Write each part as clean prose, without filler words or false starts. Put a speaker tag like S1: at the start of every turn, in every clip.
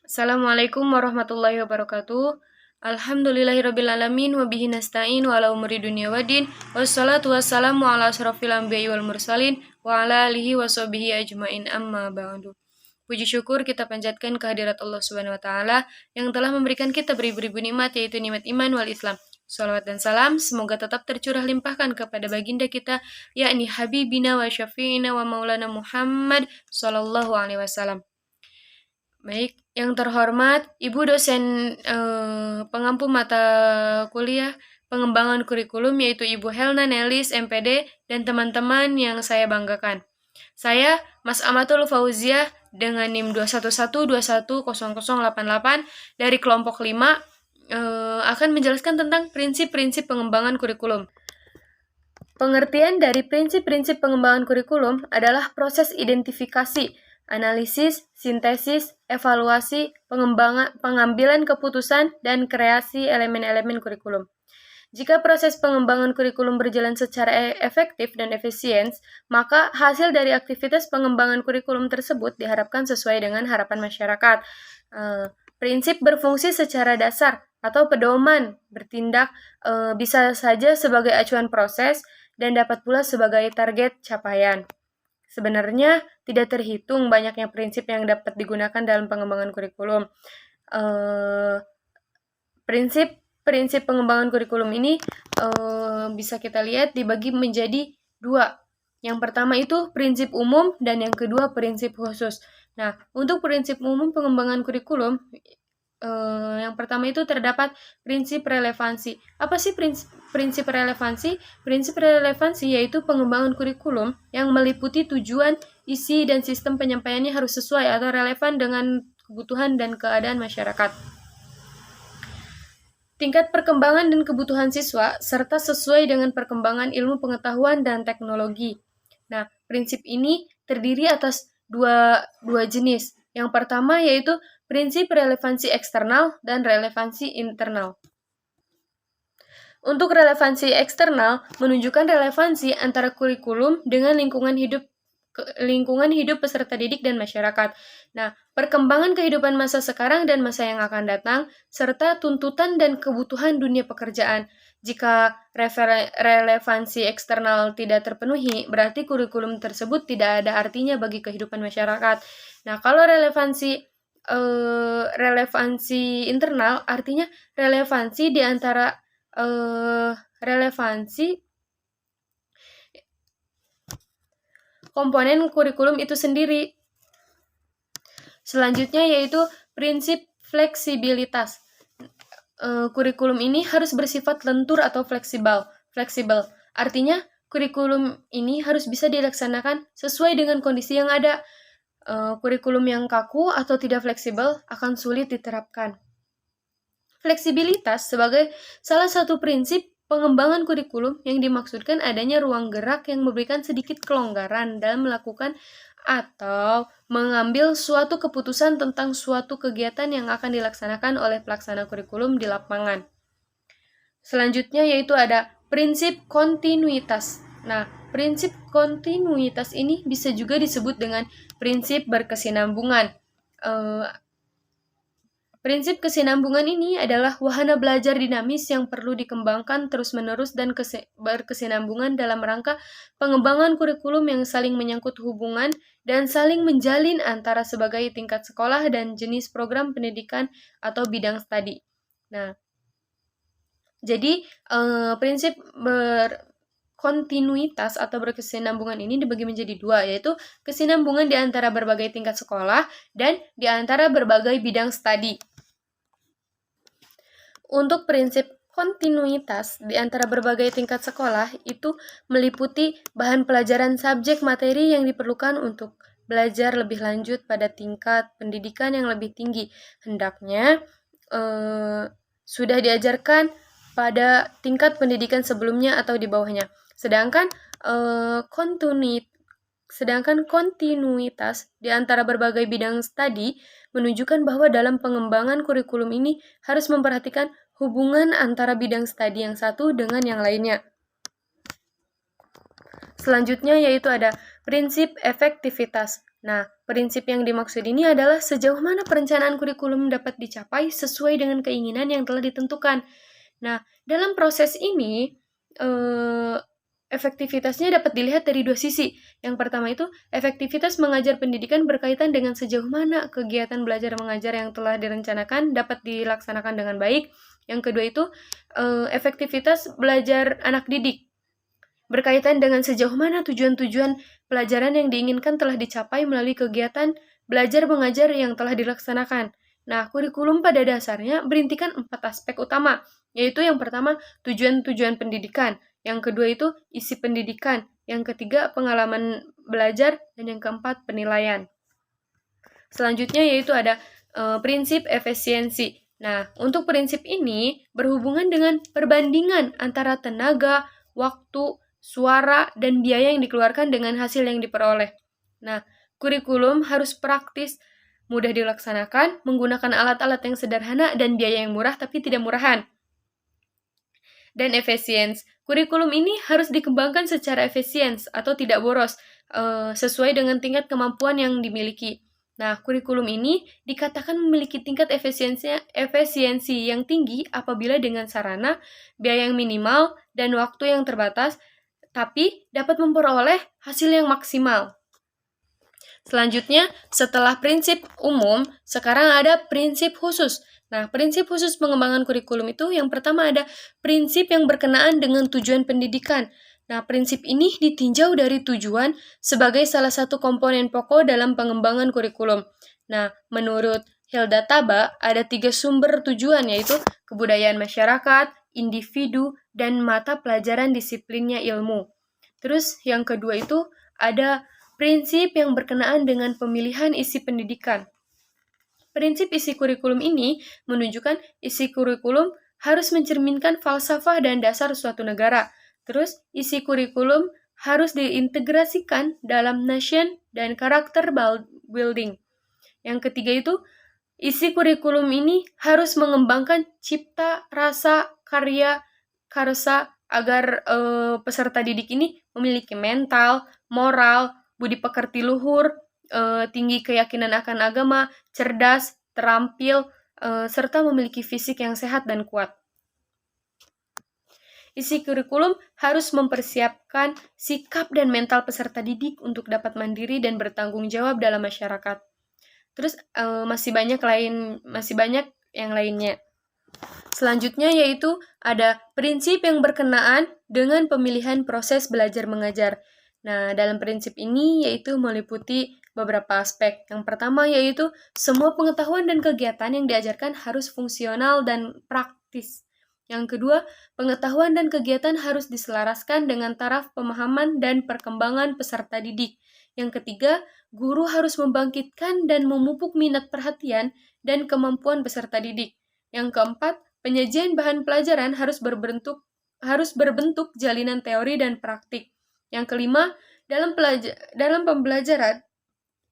S1: Assalamualaikum warahmatullahi wabarakatuh. Alhamdulillahirabbil alamin wa bihi nasta'in wa ala umuri dunya waddin. Wassalatu wassalamu ala asyrofil anbiya'i wal mursalin wa ala alihi wa sahbihi ajmain amma ba'du. Puji syukur kita panjatkan kehadirat Allah Subhanahu wa taala yang telah memberikan kita beribu-ribu nikmat, yaitu nikmat iman wal Islam. Salawat dan salam semoga tetap tercurah limpahkan kepada baginda kita, yakni habibina wa syafi'ina wa maulana Muhammad sallallahu alaihi wasallam. Baik, yang terhormat Ibu dosen pengampu mata kuliah pengembangan kurikulum, yaitu Ibu Helna Nelis MPD, dan teman-teman yang saya banggakan. Saya Mas Amatul Fauziah dengan NIM 211210088 dari kelompok 5 akan menjelaskan tentang prinsip-prinsip pengembangan kurikulum. Pengertian dari prinsip-prinsip pengembangan kurikulum adalah proses identifikasi, analisis, sintesis, evaluasi, pengambilan keputusan, dan kreasi elemen-elemen kurikulum. Jika proses pengembangan kurikulum berjalan secara efektif dan efisien, maka hasil dari aktivitas pengembangan kurikulum tersebut diharapkan sesuai dengan harapan masyarakat. Prinsip berfungsi secara dasar atau pedoman bertindak bisa saja sebagai acuan proses dan dapat pula sebagai target capaian. Sebenarnya tidak terhitung banyaknya prinsip yang dapat digunakan dalam pengembangan kurikulum. Prinsip pengembangan kurikulum ini bisa kita lihat dibagi menjadi dua. Yang pertama itu prinsip umum dan yang kedua prinsip khusus. Nah, untuk prinsip umum pengembangan kurikulum, yang pertama itu terdapat prinsip relevansi. Apa sih prinsip relevansi? Prinsip relevansi yaitu pengembangan kurikulum yang meliputi tujuan, isi, dan sistem penyampaiannya harus sesuai atau relevan dengan kebutuhan dan keadaan masyarakat. Tingkat perkembangan dan kebutuhan siswa, serta sesuai dengan perkembangan ilmu pengetahuan dan teknologi. Nah, prinsip ini terdiri atas dua jenis. Yang pertama yaitu prinsip relevansi eksternal dan relevansi internal. Untuk relevansi eksternal, menunjukkan relevansi antara kurikulum dengan lingkungan hidup peserta didik dan masyarakat. Nah, perkembangan kehidupan masa sekarang dan masa yang akan datang, serta tuntutan dan kebutuhan dunia pekerjaan. Jika relevansi eksternal tidak terpenuhi, berarti kurikulum tersebut tidak ada artinya bagi kehidupan masyarakat. Nah, kalau relevansi internal, artinya relevansi di antara relevansi komponen kurikulum itu sendiri. Selanjutnya yaitu prinsip fleksibilitas. Kurikulum ini harus bersifat lentur atau fleksibel. Artinya kurikulum ini harus bisa dilaksanakan sesuai dengan kondisi yang ada. Kurikulum yang kaku atau tidak fleksibel akan sulit diterapkan. Fleksibilitas sebagai salah satu prinsip pengembangan kurikulum yang dimaksudkan adanya ruang gerak yang memberikan sedikit kelonggaran dalam melakukan atau mengambil suatu keputusan tentang suatu kegiatan yang akan dilaksanakan oleh pelaksana kurikulum di lapangan. Selanjutnya yaitu ada prinsip kontinuitas. Nah, prinsip kontinuitas ini bisa juga disebut dengan prinsip berkesinambungan. Prinsip kesinambungan ini adalah wahana belajar dinamis yang perlu dikembangkan terus-menerus dan berkesinambungan dalam rangka pengembangan kurikulum yang saling menyangkut hubungan dan saling menjalin antara sebagai tingkat sekolah dan jenis program pendidikan atau bidang studi. Nah, jadi prinsip berkontinuitas atau berkesinambungan ini dibagi menjadi dua, yaitu kesinambungan di antara berbagai tingkat sekolah dan di antara berbagai bidang studi. Untuk prinsip kontinuitas di antara berbagai tingkat sekolah itu meliputi bahan pelajaran subjek materi yang diperlukan untuk belajar lebih lanjut pada tingkat pendidikan yang lebih tinggi. Hendaknya sudah diajarkan pada tingkat pendidikan sebelumnya atau di bawahnya. Sedangkan kontinuitas di antara berbagai bidang studi menunjukkan bahwa dalam pengembangan kurikulum ini harus memperhatikan hubungan antara bidang studi yang satu dengan yang lainnya. Selanjutnya yaitu ada prinsip efektivitas. Nah, Prinsip yang dimaksud ini adalah sejauh mana perencanaan kurikulum dapat dicapai sesuai dengan keinginan yang telah ditentukan. Nah, dalam proses ini, efektivitasnya dapat dilihat dari dua sisi. Yang pertama itu, efektivitas mengajar pendidikan berkaitan dengan sejauh mana kegiatan belajar mengajar yang telah direncanakan dapat dilaksanakan dengan baik. Yang kedua itu, efektivitas belajar anak didik berkaitan dengan sejauh mana tujuan-tujuan pelajaran yang diinginkan telah dicapai melalui kegiatan belajar mengajar yang telah dilaksanakan. Nah, kurikulum pada dasarnya berintikan 4 aspek utama, yaitu yang pertama tujuan-tujuan pendidikan, yang kedua itu isi pendidikan, yang ketiga pengalaman belajar, dan yang keempat penilaian. Selanjutnya yaitu ada prinsip efisiensi. Nah, untuk prinsip ini berhubungan dengan perbandingan antara tenaga, waktu, suara, dan biaya yang dikeluarkan dengan hasil yang diperoleh. Nah, kurikulum harus praktis, mudah dilaksanakan, menggunakan alat-alat yang sederhana dan biaya yang murah tapi tidak murahan. Dan efisiens. Kurikulum ini harus dikembangkan secara efisiens atau tidak boros, sesuai dengan tingkat kemampuan yang dimiliki. Nah, kurikulum ini dikatakan memiliki tingkat efisiensi yang tinggi apabila dengan sarana, biaya yang minimal, dan waktu yang terbatas, tapi dapat memperoleh hasil yang maksimal. Selanjutnya, setelah prinsip umum, sekarang ada prinsip khusus. Nah, prinsip khusus pengembangan kurikulum itu yang pertama ada prinsip yang berkenaan dengan tujuan pendidikan. Nah, prinsip ini ditinjau dari tujuan sebagai salah satu komponen pokok dalam pengembangan kurikulum. Nah, menurut Hilda Taba, ada 3 sumber tujuan, yaitu kebudayaan masyarakat, individu, dan mata pelajaran disiplinnya ilmu. Terus yang kedua itu ada prinsip yang berkenaan dengan pemilihan isi pendidikan. Prinsip isi kurikulum ini menunjukkan isi kurikulum harus mencerminkan falsafah dan dasar suatu negara. Terus, isi kurikulum harus diintegrasikan dalam nation dan karakter building. Yang ketiga itu, isi kurikulum ini harus mengembangkan cipta, rasa, karya, karsa agar peserta didik ini memiliki mental, moral, budi pekerti luhur, tinggi keyakinan akan agama, cerdas, terampil, serta memiliki fisik yang sehat dan kuat. Isi kurikulum harus mempersiapkan sikap dan mental peserta didik untuk dapat mandiri dan bertanggung jawab dalam masyarakat. Terus masih banyak yang lainnya. Selanjutnya yaitu ada prinsip yang berkenaan dengan pemilihan proses belajar mengajar. Nah, dalam prinsip ini yaitu meliputi beberapa aspek. Yang pertama yaitu semua pengetahuan dan kegiatan yang diajarkan harus fungsional dan praktis. Yang kedua, pengetahuan dan kegiatan harus diselaraskan dengan taraf pemahaman dan perkembangan peserta didik. Yang ketiga, guru harus membangkitkan dan memupuk minat perhatian dan kemampuan peserta didik. Yang keempat, penyajian bahan pelajaran harus berbentuk jalinan teori dan praktik. Yang kelima, dalam pembelajaran,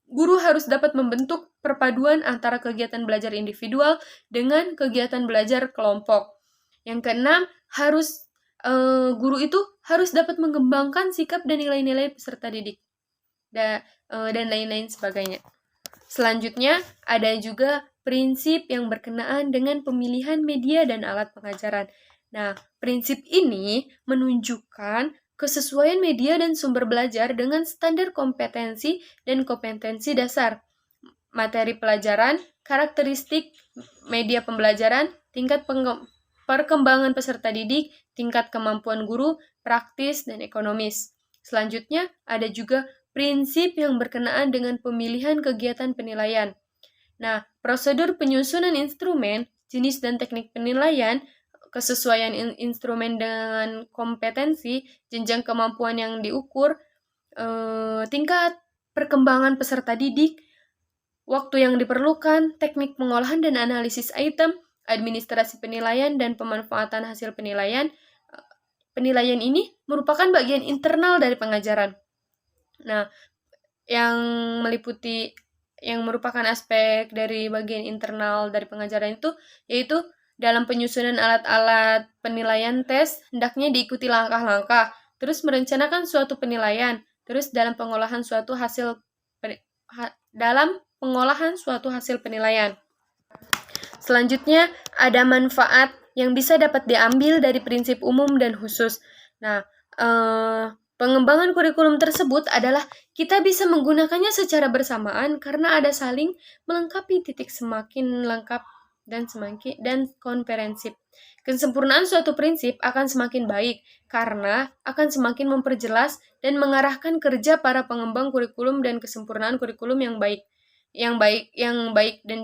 S1: guru harus dapat membentuk perpaduan antara kegiatan belajar individual dengan kegiatan belajar kelompok. Yang keenam, guru itu harus dapat mengembangkan sikap dan nilai-nilai peserta didik. Dan lain-lain sebagainya. Selanjutnya, ada juga prinsip yang berkenaan dengan pemilihan media dan alat pengajaran. Nah, prinsip ini menunjukkan kesesuaian media dan sumber belajar dengan standar kompetensi dan kompetensi dasar, materi pelajaran, karakteristik media pembelajaran, tingkat perkembangan peserta didik, tingkat kemampuan guru, praktis, dan ekonomis. Selanjutnya, ada juga prinsip yang berkenaan dengan pemilihan kegiatan penilaian. Nah, prosedur penyusunan instrumen, jenis dan teknik penilaian, kesesuaian instrumen dengan kompetensi, jenjang kemampuan yang diukur, tingkat perkembangan peserta didik, waktu yang diperlukan, teknik pengolahan dan analisis item, administrasi penilaian dan pemanfaatan hasil penilaian. Penilaian ini merupakan bagian internal dari pengajaran. Nah, yang merupakan aspek dari bagian internal dari pengajaran itu yaitu dalam penyusunan alat-alat penilaian tes hendaknya diikuti langkah-langkah, terus merencanakan suatu penilaian, terus dalam pengolahan suatu hasil dalam pengolahan suatu hasil penilaian. Selanjutnya, ada manfaat yang bisa dapat diambil dari prinsip umum dan khusus. Nah, pengembangan kurikulum tersebut adalah kita bisa menggunakannya secara bersamaan karena ada saling melengkapi titik semakin lengkap dan komprehensif. Kesempurnaan suatu prinsip akan semakin baik karena akan semakin memperjelas dan mengarahkan kerja para pengembang kurikulum dan kesempurnaan kurikulum yang baik dan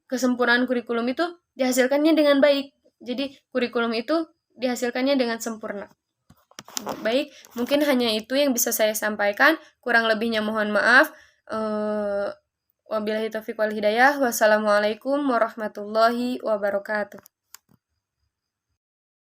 S1: kesempurnaan kurikulum itu dihasilkannya dengan baik. Jadi kurikulum itu dihasilkannya dengan sempurna. Baik, mungkin hanya itu yang bisa saya sampaikan. Kurang lebihnya mohon maaf. Wabillahi taufiq wal hidayah. Wassalamualaikum warahmatullahi wabarakatuh.